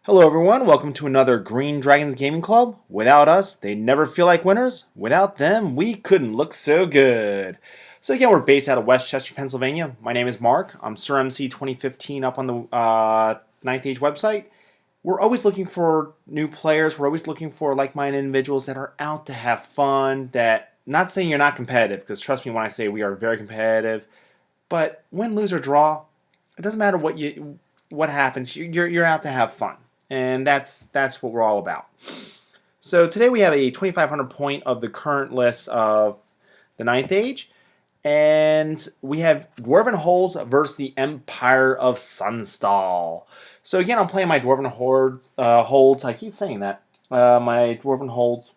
Hello everyone, welcome to another Green Dragons Gaming Club. Without us, they never feel like winners. Without them, we couldn't look so good. So again, we're based out of Westchester, Pennsylvania. My name is Mark. I'm Sir MC 2015 up on the Ninth Age website. We're always looking for new players. We're always looking for like-minded individuals that are out to have fun, that, not saying you're not competitive, because trust me when I say we are very competitive, but win, lose, or draw, it doesn't matter what happens. You're out to have fun, and that's what we're all about. So today we have a 2,500 point of the current list of the Ninth Age, and we have Dwarven Holds versus the Empire of Sonnstahl. So again, I'm playing my Dwarven Holds. I keep saying that. My Dwarven Holds,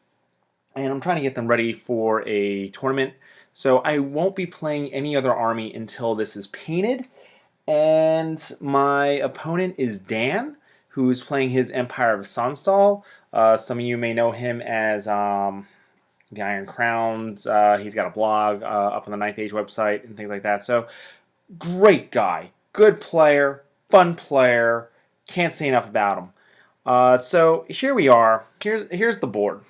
and I'm trying to get them ready for a tournament. So I won't be playing any other army until this is painted. And my opponent is Dan, who's playing his Empire of Sonnstahl. Some of you may know him as the Iron Crowns. He's got a blog up on the Ninth Age website and things like that. So, great guy, good player, fun player. Can't say enough about him. So here we are. Here's the board.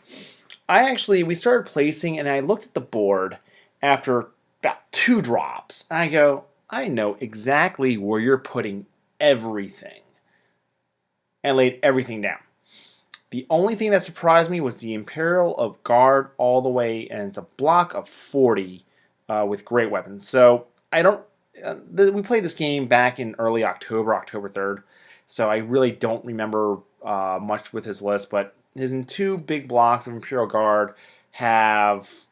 We started placing, and I looked at the board after about 2 drops, and I go, I know exactly where you're putting everything, and laid everything down. The only thing that surprised me was the Imperial of Guard all the way, and it's a block of 40 with great weapons. So I don't. We played this game back in early October, October 3rd. So I really don't remember much with his list, but his 2 big blocks of Imperial Guard have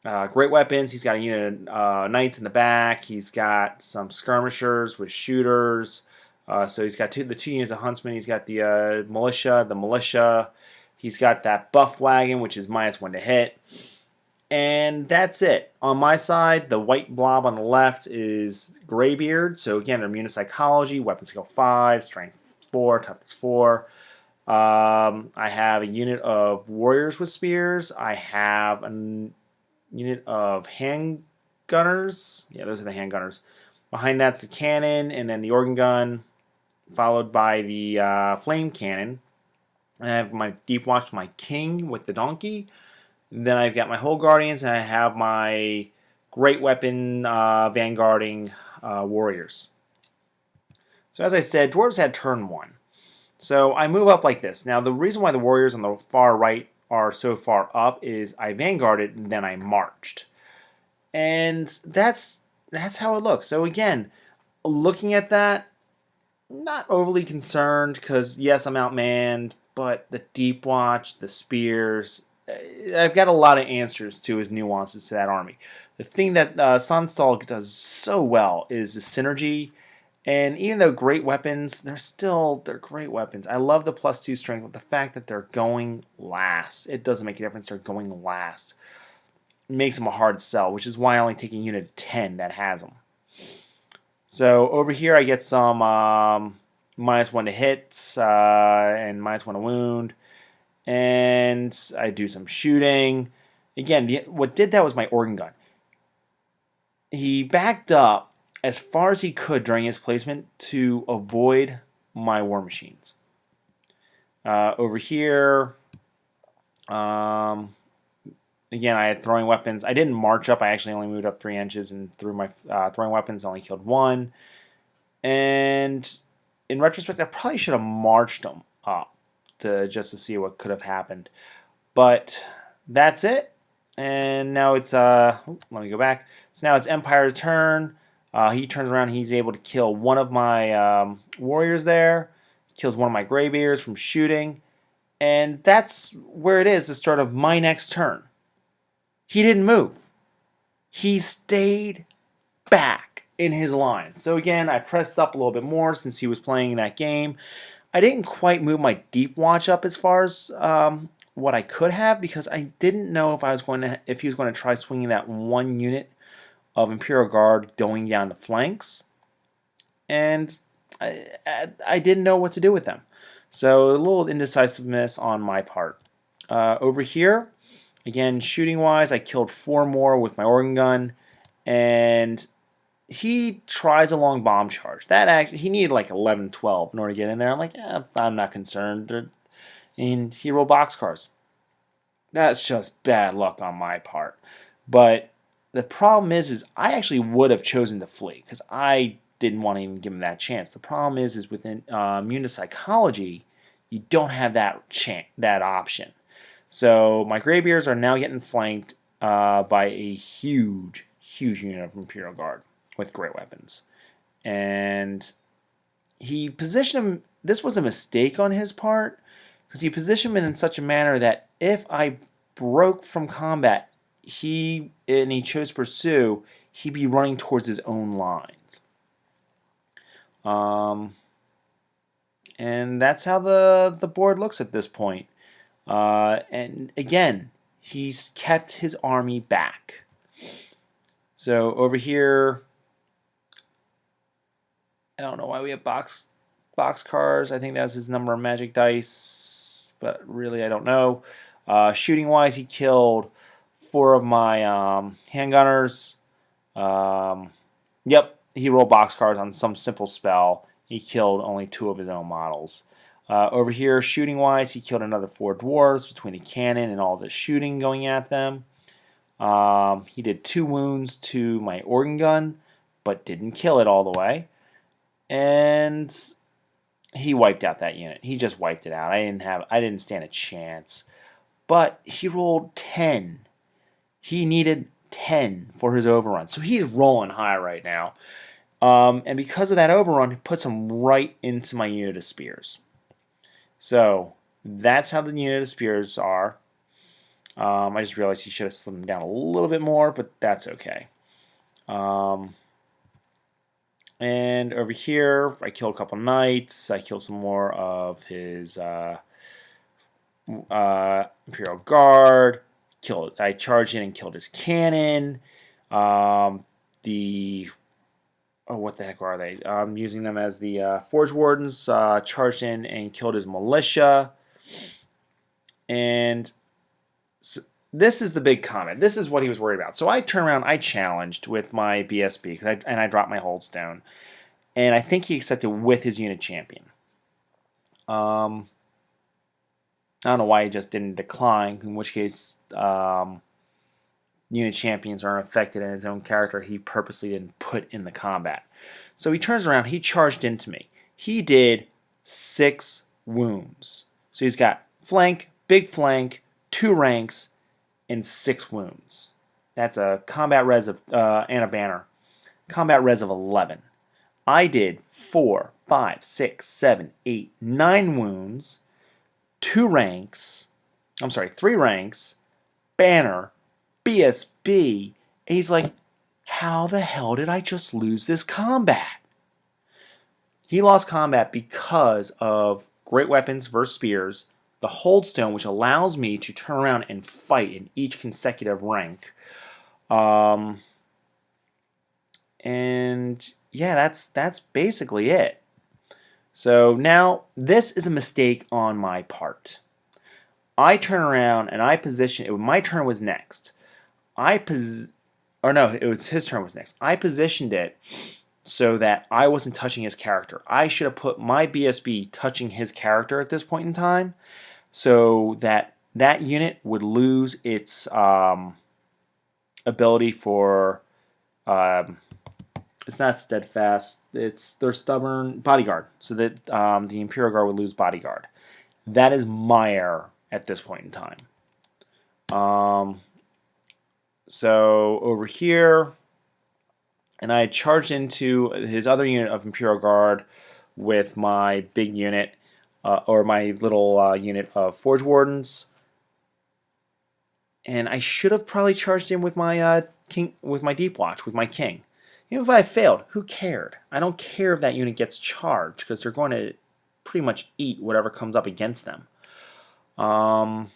great weapons. He's got a unit of knights in the back. He's got some skirmishers with shooters. So he's got the 2 units of huntsmen. He's got the militia. He's got that buff wagon, which is -1 to hit. And that's it. On my side, the white blob on the left is Greybeard. So again, they're immune to psychology, weapon skill 5, strength 4, toughness 4. I have a unit of warriors with spears. I have a unit of handgunners. Yeah, those are the handgunners. Behind that's the cannon, and then the organ gun, followed by the flame cannon. And I have my Deep Watch, my king with the donkey. And then I've got my whole guardians, and I have my great weapon vanguarding warriors. So as I said, dwarves had turn 1. So I move up like this. Now the reason why the warriors on the far right are so far up is I vanguarded and then I marched. And that's how it looks. So again, looking at that, not overly concerned because yes, I'm outmanned, but the Deep Watch, the spears, I've got a lot of answers to his nuances to that army. The thing that Sonnstahl does so well is the synergy. And even though great weapons, they're great weapons. I love the +2 strength, but the fact that they're going last, it doesn't make a difference. They're going last. It makes them a hard sell, which is why I only take a unit of 10 that has them. So over here, I get some -1 to hits and -1 to wound, and I do some shooting. Again, what did that was my organ gun. He backed up as far as he could during his placement to avoid my war machines. Over here, again, I had throwing weapons. I didn't march up. I actually only moved up 3 inches and threw my throwing weapons. Only killed 1. And in retrospect, I probably should have marched them up just to see what could have happened. But that's it. And now it's let me go back. So now it's Empire's turn. He turns around. He's able to kill one of my warriors there. Kills one of my graybeards from shooting. And that's where it is, the start of my next turn. He didn't move. He stayed back in his line. So again, I pressed up a little bit more since he was playing that game. I didn't quite move my Deep Watch up as far as what I could have because I didn't know if he was going to try swinging that 1 unit of Imperial Guard going down the flanks, and I didn't know what to do with them. So a little indecisiveness on my part. Over here, again, shooting-wise, I killed 4 more with my organ gun, and he tries a long bomb charge. That actually, he needed like 11, 12 in order to get in there. I'm like, I'm not concerned. And he rolled boxcars. That's just bad luck on my part. But the problem is I actually would have chosen to flee because I didn't want to even give him that chance. The problem is within immune to psychology, you don't have that option. So my Greybeards are now getting flanked by a huge unit of Imperial Guard with great weapons. And he positioned him, this was a mistake on his part, because he positioned him in such a manner that if I broke from combat, he chose to pursue, he'd be running towards his own lines. And that's how the board looks at this point. And again, he's kept his army back. So over here, I don't know why we have box cars. I think that was his number of magic dice, but really I don't know. Shooting wise, he killed 4 of my handgunners. Yep, he rolled box cars on some simple spell. He killed only 2 of his own models. Over here, shooting wise, he killed another 4 dwarves between the cannon and all the shooting going at them. He did 2 wounds to my organ gun, but didn't kill it all the way. And he wiped out that unit. He just wiped it out. I didn't stand a chance. But he rolled 10. He needed 10 for his overrun. So he's rolling high right now. And because of that overrun, it puts him right into my unit of spears. So that's how the unit of spears are. I just realized he should have slimmed them down a little bit more, but that's okay. And over here, I kill a couple knights. I kill some more of his Imperial Guard. I charged in and killed his cannon. What the heck are they? I'm using them as the Forge Wardens. Charged in and killed his militia. And so this is the big comment. This is what he was worried about. So I turned around, I challenged with my BSB, and I dropped my Holdstone. And I think he accepted with his unit champion. I don't know why he just didn't decline, in which case unit champions aren't affected in his own character. He purposely didn't put in the combat. So he turns around, he charged into me. He did 6 wounds. So he's got flank, big flank, 2 ranks, and 6 wounds. That's a combat res of, and a banner. Combat res of 11. I did 4, 5, 6, 7, 8, 9 wounds, 3 ranks, banner, BSB. And he's like, how the hell did I just lose this combat? He lost combat because of great weapons versus spears, the Holdstone, which allows me to turn around and fight in each consecutive rank. And yeah, that's basically it. So now this is a mistake on my part. I turn around and I position. My turn was next. It was his turn was next. I positioned it so that I wasn't touching his character. I should have put my BSB touching his character at this point in time, so that unit would lose its ability for. It's not steadfast. It's their stubborn bodyguard, so that the Imperial Guard would lose bodyguard. That is my error at this point in time. So over here, and I charged into his other unit of Imperial Guard with my big unit, or my little unit of Forge Wardens. And I should have probably charged in with my king, with my Deep Watch, with my king. Even if I failed, who cared? I don't care if that unit gets charged, because they're going to pretty much eat whatever comes up against them. And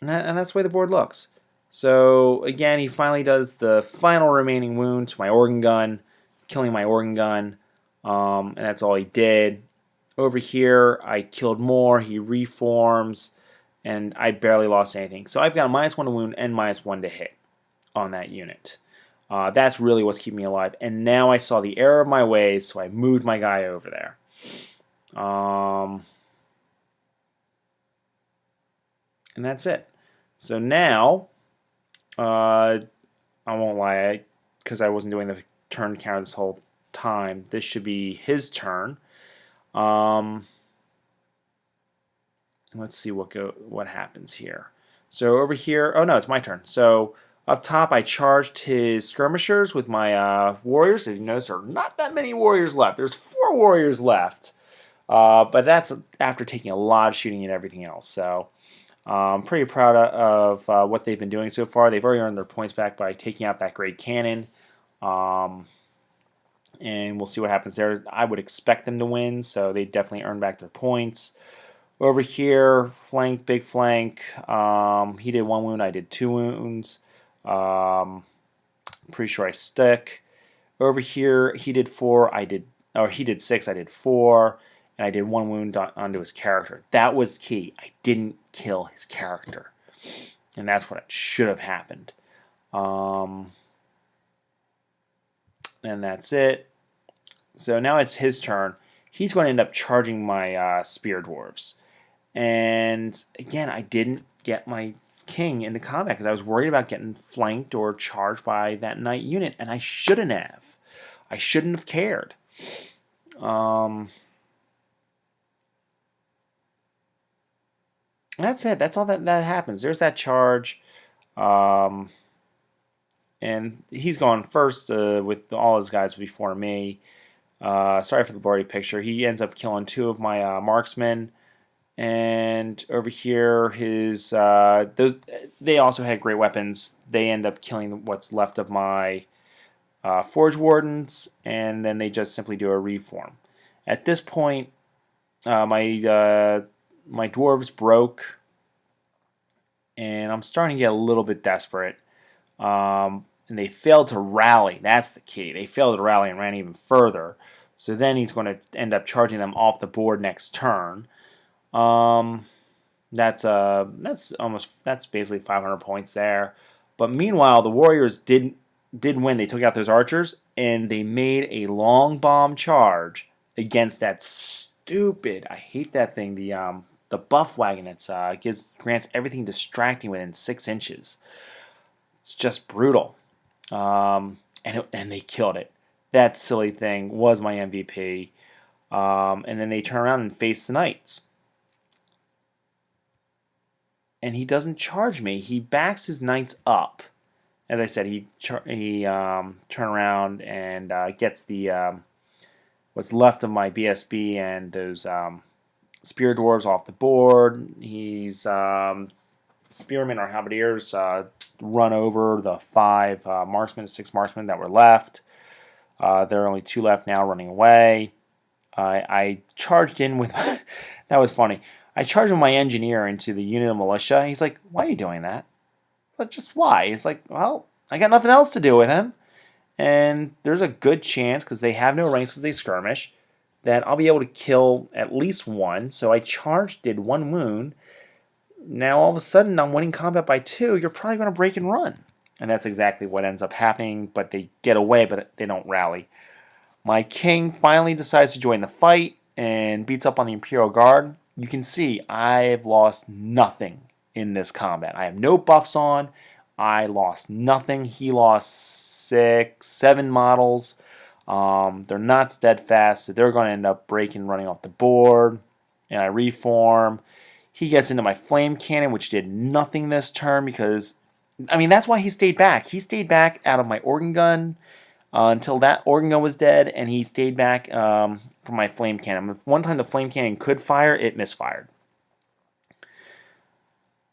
that's the way the board looks. So again, he finally does the final remaining wound to my organ gun, killing my organ gun, and that's all he did. Over here, I killed more. He reforms, and I barely lost anything. So I've got a -1 to wound and -1 to hit on that unit. That's really what's keeping me alive. And now I saw the error of my ways, so I moved my guy over there. And that's it. So now, I won't lie, because I wasn't doing the turn counter this whole time. This should be his turn. Let's see what happens here. So over here, oh no, it's my turn. So up top, I charged his skirmishers with my warriors. As you notice, there are not that many warriors left. There's 4 warriors left, but that's after taking a lot of shooting and everything else. So I'm pretty proud of what they've been doing so far. They've already earned their points back by taking out that great cannon. And we'll see what happens there. I would expect them to win, so they definitely earned back their points. Over here, flank, big flank. He did 1 wound, I did 2 wounds. Pretty sure I stick. Over here, he did 4, he did 6, I did 4, and I did 1 wound onto his character. That was key. I didn't kill his character, and that's what should have happened. And that's it. So now it's his turn. He's going to end up charging my spear dwarves. And again, I didn't get my king into combat because I was worried about getting flanked or charged by that knight unit, and I shouldn't have. I shouldn't have cared. That's it. That's all that happens. There's that charge. And he's gone first with all his guys before me. Sorry for the blurry picture. He ends up killing 2 of my marksmen. And over here, they also had great weapons. They end up killing what's left of my Forge Wardens, and then they just simply do a reform. At this point, my dwarves broke, and I'm starting to get a little bit desperate. And they failed to rally. That's the key. They failed to rally and ran even further. So then he's going to end up charging them off the board next turn. That's basically 500 points there. But meanwhile, the Warriors did win. They took out those archers and they made a long bomb charge against that stupid. I hate that thing. The buff wagon that's grants everything distracting within 6 inches. It's just brutal. And they killed it. That silly thing was my MVP. And then they turn around and face the knights. And he doesn't charge me. He backs his knights up. As I said, he turn around and gets the what's left of my BSB and those spear dwarves off the board. He's spearmen or halberdiers run over the 5 marksmen, 6 marksmen that were left. There are only 2 left now, running away. I charged in with that was funny. I charged with my engineer into the unit of militia. He's like, "Why are you doing that?" But just why? He's like, "Well, I got nothing else to do with him, and there's a good chance because they have no ranks because they skirmish that I'll be able to kill at least 1." So I charged, did 1 wound. Now all of a sudden I'm winning combat by 2. You're probably going to break and run, and that's exactly what ends up happening. But they get away, but they don't rally. My king finally decides to join the fight and beats up on the Imperial Guard. You can see I've lost nothing in this combat. I have no buffs on. I lost nothing. He lost 6, 7 models. They're not steadfast, so they're going to end up breaking, running off the board. And I reform. He gets into my flame cannon, which did nothing this turn because, I mean, that's why he stayed back. He stayed back out of my organ gun until that organ gun was dead, and he stayed back from my flame cannon. One time the flame cannon could fire, it misfired.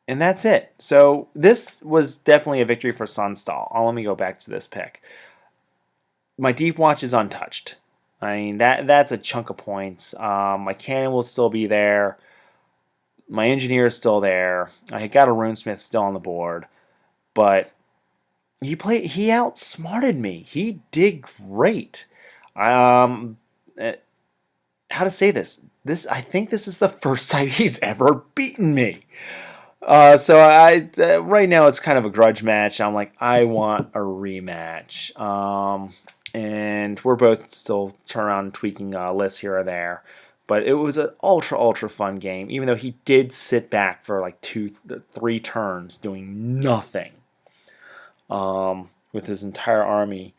And that's it. So this was definitely a victory for Sonnstahl. Let me go back to this pick. My Deep Watch is untouched. I mean, that's a chunk of points. My cannon will still be there. My engineer is still there. I got a runesmith still on the board. But he outsmarted me. He did great. How to say this? I think this is the first time he's ever beaten me. So right now it's kind of a grudge match. I'm like, I want a rematch. And we're both still turning around and tweaking lists here or there. But it was an ultra fun game. Even though he did sit back for like 3 turns doing nothing with his entire army.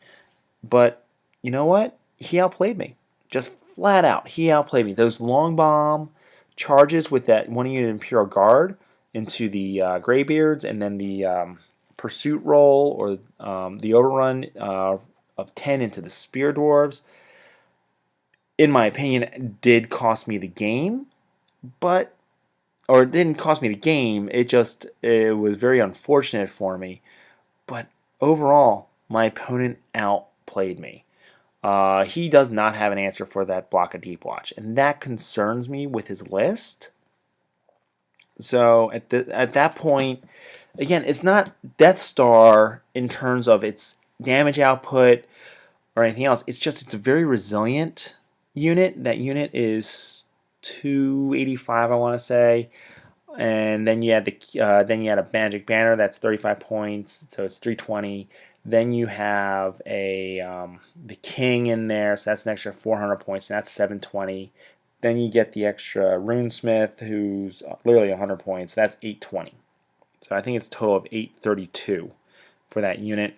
But you know what? He outplayed me. Just flat out, he outplayed me. Those long bomb charges with that one unit Imperial Guard into the Greybeards, and then the pursuit roll or the overrun of 10 into the Spear Dwarves, in my opinion, did cost me the game. But, or it didn't cost me the game, it was very unfortunate for me. But overall, my opponent outplayed me. He does not have an answer for that block of Deep Watch, and that concerns me with his list. So at that point, again, it's not Death Star in terms of its damage output or anything else. It's a very resilient unit. That unit is 285, I want to say, and then you had a Magic Banner that's 35 points, so it's 320. Then you have the King in there, so that's an extra 400 points, and that's 720. Then you get the extra Runesmith, who's literally 100 points, so that's 820. So I think it's a total of 832 for that unit.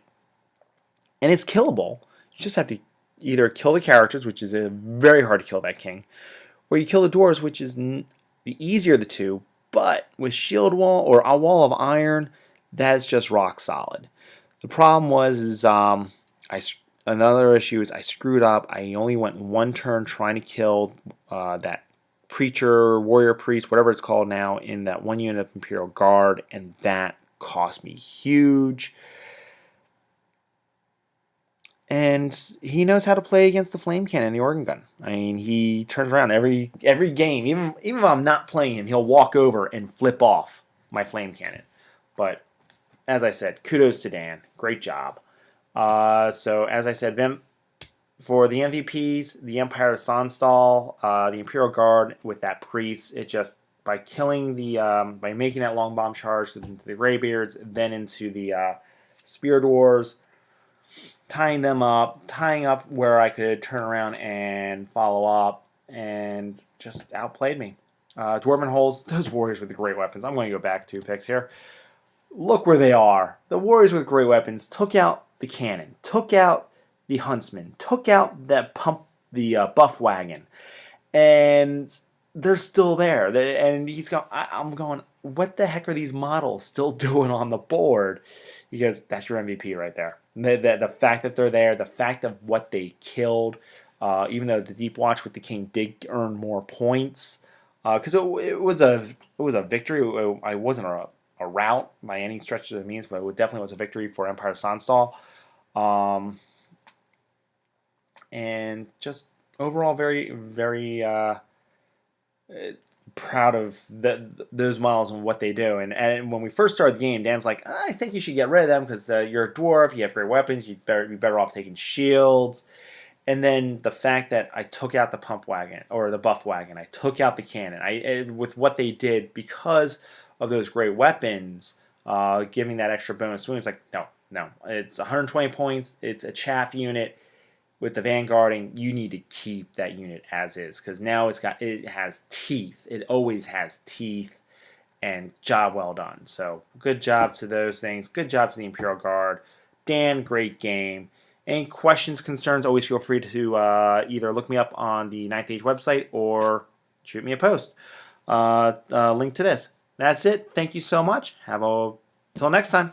And it's killable. You just have to either kill the characters, which is very hard to kill that King, or you kill the dwarves, which is the easier of the two, but with Shield Wall or a Wall of Iron, that's just rock solid. The problem was another issue is I screwed up. I only went 1 turn trying to kill that Preacher, Warrior Priest, whatever it's called now, in that 1 unit of Imperial Guard, and that cost me huge. And he knows how to play against the Flame Cannon and the Organ Gun. I mean, he turns around every game. Even if I'm not playing him, he'll walk over and flip off my Flame Cannon. But as I said, kudos to Dan. Great job. So as I said, Vim, for the MVPs, the Empire of Sonnstahl, the Imperial Guard with that priest, it just by killing by making that long bomb charge into the Greybeards, then into the Spear Dwarves, tying up where I could turn around and follow up, and just outplayed me. Dwarven holes, those warriors with the great weapons. I'm going to go back 2 picks here. Look where they are. The warriors with great weapons took out the cannon, took out the huntsman, took out the buff wagon, and they're still there. And I'm going, what the heck are these models still doing on the board? Because that's your MVP right there. The fact that they're there, the fact of what they killed, even though the Deep Watch with the King did earn more points, because it was a victory. I wasn't a rout by any stretch of the means, but it definitely was a victory for Empire Sonnstahl. And just overall very, very proud of those models and what they do. And when we first started the game, Dan's like, I think you should get rid of them because you're a dwarf, you have great weapons, you'd be better off taking shields. And then the fact that I took out the pump wagon or the buff wagon, I took out the cannon. With what they did because of those great weapons, giving that extra bonus swing, it's like no, it's 120 points. It's a chaff unit. With the vanguarding, you need to keep that unit as is because now it has teeth. It always has teeth, and job well done. So good job to those things. Good job to the Imperial Guard. Dan, great game. Any questions, concerns, always feel free to either look me up on the Ninth Age website or shoot me a post. Link to this. That's it. Thank you so much. Until next time.